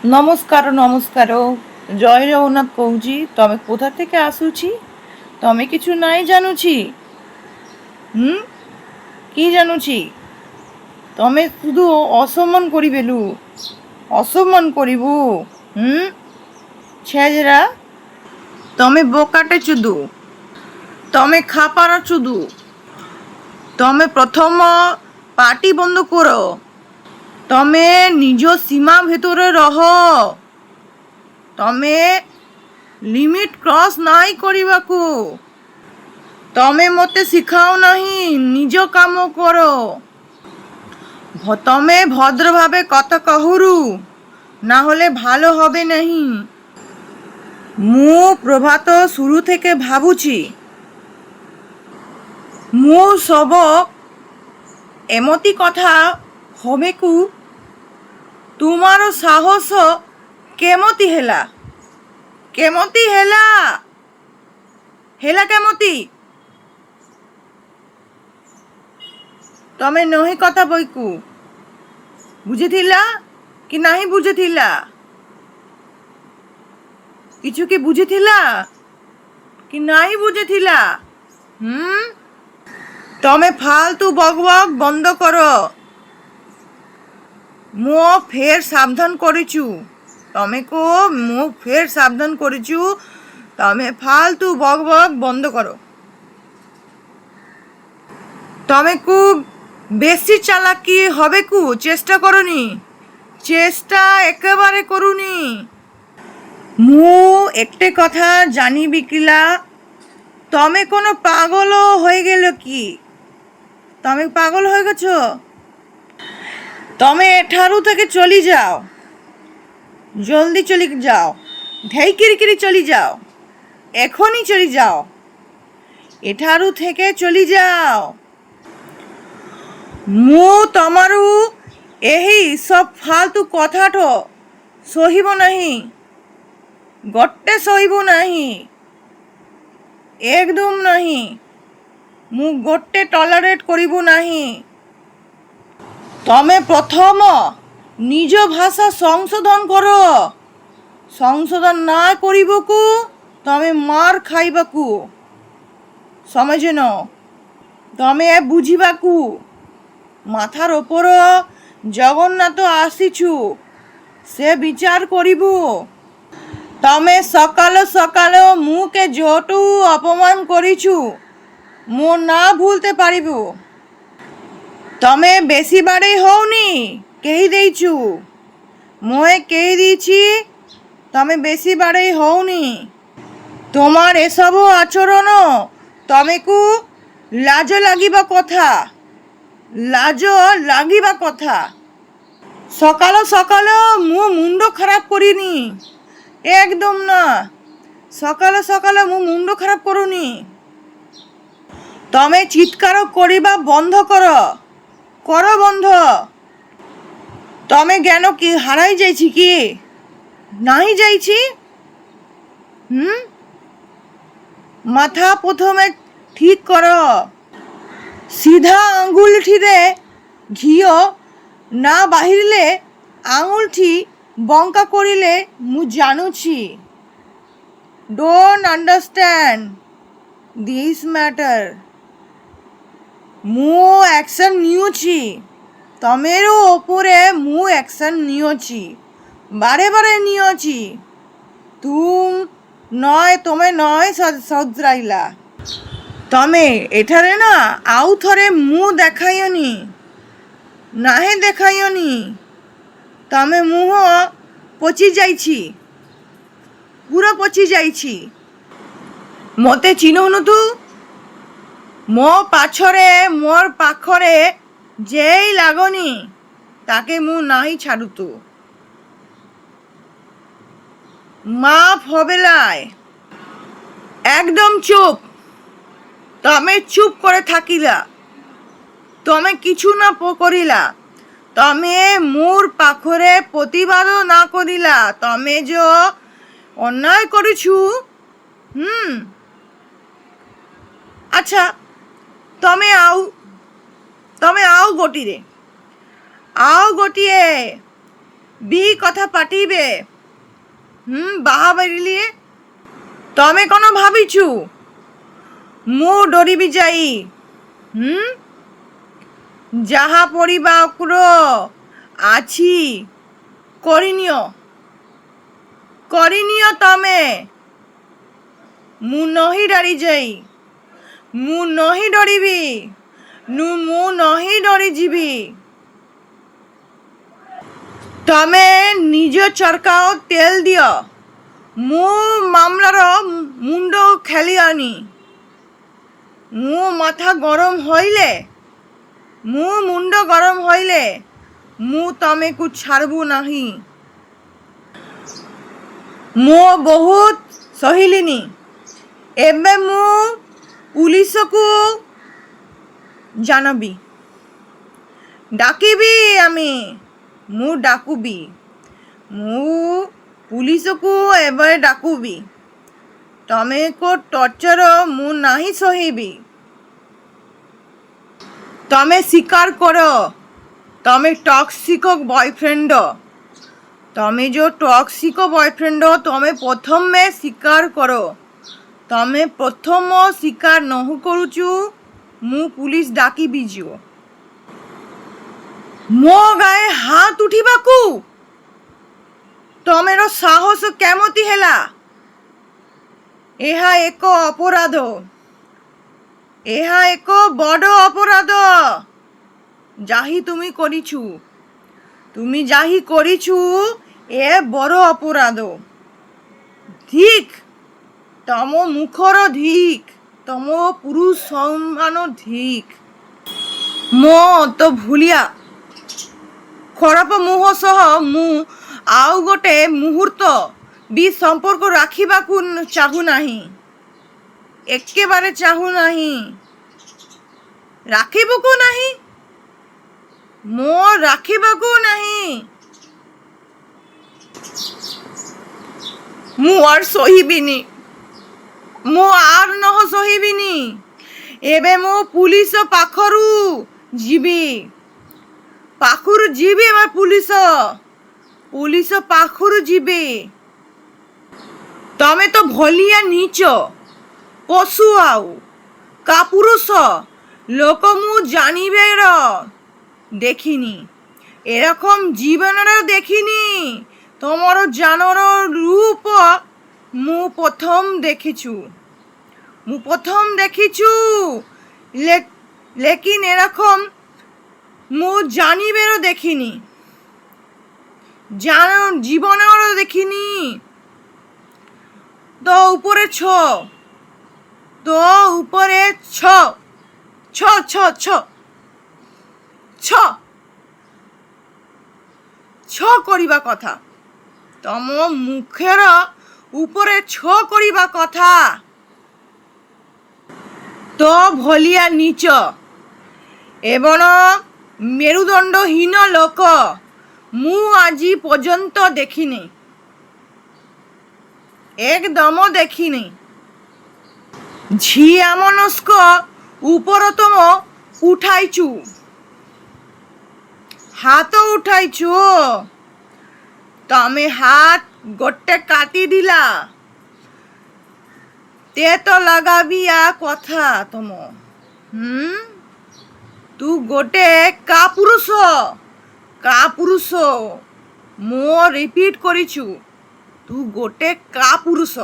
ନମସ୍କାର ନମସ୍କାର। ଜୟ ଜଗନ୍ନାଥ କହୁଛି। ତମେ କୋଥା থেকে আসুছি? ତମେ কিছু নাই জানুছি? হুম কি জানুছি? তমে শুধু অসম্মান করিবেলু, অসম্মান করিবু। হুম ছেজরা, তমে বোকাটে চুদু, তমে খাপারা চুদু। তমে প্রথম পার্টি বন্ধ করো। তমে নিজ সীমা ভেতরে রহ। ତମେ ଲିମିଟ୍ କ୍ରସ୍ ନାଇଁ କରିବାକୁ। ତମେ ମୋତେ ଶିଖାଅ ନାହିଁ, ନିଜ କାମ କର। তমে ভদ্রভাবে কথা কহুরু, না হলে ভালো হবে ନାହିଁ। ମୁଁ ପ୍ରଭାତ শুরু থেকে ଭାବୁଛି। ମୁଁ ସବ ଏମତି କଥା ହବେକୁ ତୁମାର ସାହସ କେମତି ହେଲା? କେମତି ହେଲା? ହେଲା କେମତି? ତମେ ନହିଁ କଥା ବଇକୁ ବୁଝିଥିଲା କି ନାହିଁ ବୁଝିଥିଲା? কিছু কি বুঝিଥିଲା କି ନାହିଁ ବୁଝିଥିଲା? ତମେ ফালতু বকবক বন্ধ কর। ମୁଁ ଫେର ସାବଧାନ କରିଛୁ। ତମେକୁ ମୁଁ ଫେର ସାବଧାନ କରିଛୁ। ତମେ ফালতু বকবক বন্ধ করো। ତମେକୁ বেশি চালাকি হবেকু চেষ্টা করনি। চেষ্টা একেবারে করুনি। ମୁଁ একটে কথা জানিবি কিলা? তমে কোনো পাগল হয়ে গেল কি? তমে পাগল হয়ে গেছো? তমে এঠারু থেকে চলি যাও। জলদি চলি যাও। ধেইকিরিকিরি চলি যাও। এখনই চলি যাও। এঠারু থেকে চলি যাও। ମୁଁ ତମରୁ ଏହି সব ফালতু কথাঠ সহিব ନାହିଁ। ଗୋଟେ ସହିବୁ ନାହିଁ। একদম ନାହିଁ। ମୁଁ ଗୋଟେ ଟଲରେଟ୍ କରିବୁ ନାହିଁ। ତମେ ପ୍ରଥମ ନିଜ ଭାଷା ସଂଶୋଧନ କର। ସଂଶୋଧନ ନା କରିବାକୁ ତମେ ମାର ଖାଇବାକୁ। ସମଝିନ? ତମେ ବୁଝିବାକୁ। মাথার ওপর জগন্নাথ আসিছু, সে বিচার করিবু। তমে সকাল সকাল মুকে যেটু অপমান করিছু, মু না ভুলতে পারিবু। তমে বেশি বাড়েই হওনি, কেহি দেইছু। মোয়ে কেহি দিয়েছি, তমে বেশি বাড়েই হওনি। তোমার এসব আচরণ তমেকু লাজ লাগিবা কথা। লাজ লাগিবা কথা। সকাল সকাল মু মুন্ড খারাপ করিনি। একদম না। সকাল সকাল মু মুন্ড খারাপ করুনি। তমে চিৎকার করিবা বন্ধ কর। কর বন্ধ। তমে জ্ঞান কি হারাই যাইছি কি? নাহি যাইছি? মাথা প্রথমে ঠিক কর। সিধা আঙুলঠিরে ঘিও না বাহিরিলে আঙুলটি বঙ্কা করিলে মু জানুছি। Don't understand this matter. ମୁଁ ଆକ୍ସନ୍ ନିଉଛି। ତମେର ଉପରେ ମୁଁ ଆକ୍ସନ୍ ନିଉଛି। ବାরে ବାরে ନିଉଛି। ତମେ ନয় ସଜରାଇଲା। ତମେ ଏଠାରେ ନା ଆଉ ଥରେ ମୁଁ ଦେଖାଇନି। ନାহে ଦେଖାଇନି। ତମେ ମୁହଁ ପଚି ଯାଇଛି। ପୁରା ପଚି ଯାଇଛି। ମୋତେ ଚିହ୍ନୁନୁ ତୁ? ମୋ ପାଛରେ মোর পাখরে যেই লাগনি তাকে মু নাই ছাড়ুতু। মাফ হবেলায়। একদম চুপ। তমে চুপ করে থাকিলা। তমে কিছু না করিলা। তমে মোর পাখরে প্রতিবাদ না করিলা। তমে যে অন্যায় করিছু। আচ্ছা, ତମେ ଆଉ ଗୋଟିଏ ବି କଥା ପାଟିବେ ବାହା ବାড়িলিয়ে ତମେ କ'ଣ ଭାବିଛୁ ମୁଁ ଡରିବି ଯାଇ ଯାହା ପରିବାକୁର ଅଛି କରିନିଅ ତମେ ମୁଁ ନହିଁ ଡରି ଯାଇ ମୁଁ ନହିଁ ଡରିବି ମୁଁ ନହିଁ ଡରିଯିବି ତମେ ନିଜ ଚରକାଅ ତେଲ ଦିଅ ମୁଁ ମାମଲାର ମୁଣ୍ଡ ଖେଳିଆନି ମୁଁ ମୁଣ୍ଡ ଗରମ ହଇଲେ ମୁଁ ତମକୁ ଛାଡ଼ବୁ ନାହିଁ ମୁଁ ବହୁତ ସହିଲିନି ଏବେ ମୁଁ ପୁଲିସକୁ ଜାଣବି ଡାକିବି ମୁଁ ଡାକୁବି ମୁଁ ପୁଲିସକୁ ଏବେ ଡାକୁବି ତମେକୁ ଟର୍ଚର ମୁଁ ନାହିଁ ସହିବି ତମେ ସ୍ୱୀକାର କର ତମେ ଟକ୍ସିକ বয়ফ্রেন্ড ତମେ ଯେଉଁ ଟକ୍ସିକ বয়ফ্রেন্ড ତମେ ପ୍ରଥମେ ସ୍ୱୀକାର କର ତମେ ପ୍ରଥମ ସ୍ୱୀକାର ନହୁ କରୁଛୁ ମୁଁ ପୁଲିସ ଡାକିବି ଯିବ ମୋ ଗାଏ ହାତ ଉଠିବାକୁ ତମର ସାହସ କେମିତି ହେଲା ଏହା ଏକ ଅପରାଧ ଏହା ଏକ ବଡ଼ ଅପରାଧ ଯାହି তুমি ଯାହି କରିଛୁ ଏ ବଡ଼ ଅପରାଧ ଧିକ୍ ତମ ମୁଖର ଧିକ୍ ତମ ପୁରୁଷ ସମ୍ମାନ ଧିକ୍ ମୋ ତ ଭୁଲିଆ ଖରାପ ମୁହଁ ସହ ମୁଁ ଆଉ ଗୋଟେ ମୁହୂର୍ତ୍ତ ବି ସମ୍ପର୍କ ରାଖିବାକୁ ଚାହୁଁନାହିଁ ଏକେବାରେ ଚାହୁଁନାହିଁ ରାଖିବାକୁ ନାହିଁ ରାଖିବାକୁ ନାହିଁ ମୁଁ আর ସହିବିନି ମୁଁ আর ସହିବିନି ଏବେ ମୁଁ ପୁଲିସ ପାଖରୁ ଯିବି ଏବେ ପୁଲିସ ପାଖରୁ ଯିବି ତମେ ତ ଭଲିଆ ନିଚ ପଶୁ ଆଉ କାପୁରୁଷ ଲୋକ ମୁଁ ଜାଣିବାର দেখিনি এরকম জীবনেরও দেখিনি তোমার জানোর রূপ ମୁଁ প্রথম দেখিছু লেকিন এরকম ମୁଁ জানিবেরও দেখিনি জীবনেরও দেখিনি তো উপরে ছ କରିବା କଥା ତମ ମୁଖର ଉପରେ ଛ କରିବା କଥା ତ ଭଲିଆ ନିଚ ଏବଂ মেরুদণ্ডহীন লোক ମୁଁ ଆଜି ପର୍ଯ୍ୟନ୍ତ ଦେଖିନି একদম ଦେଖିନି ঝিয়া মনস্ক উপরতম উঠাইছু হাত উঠাইছু তমে হাত গোটে কাটি দিলা তে তো লাগাবিয়া কথা তম তু গোটে কাপুরুষ মো রিপিট করিছু তু গোটে কাপুরুষ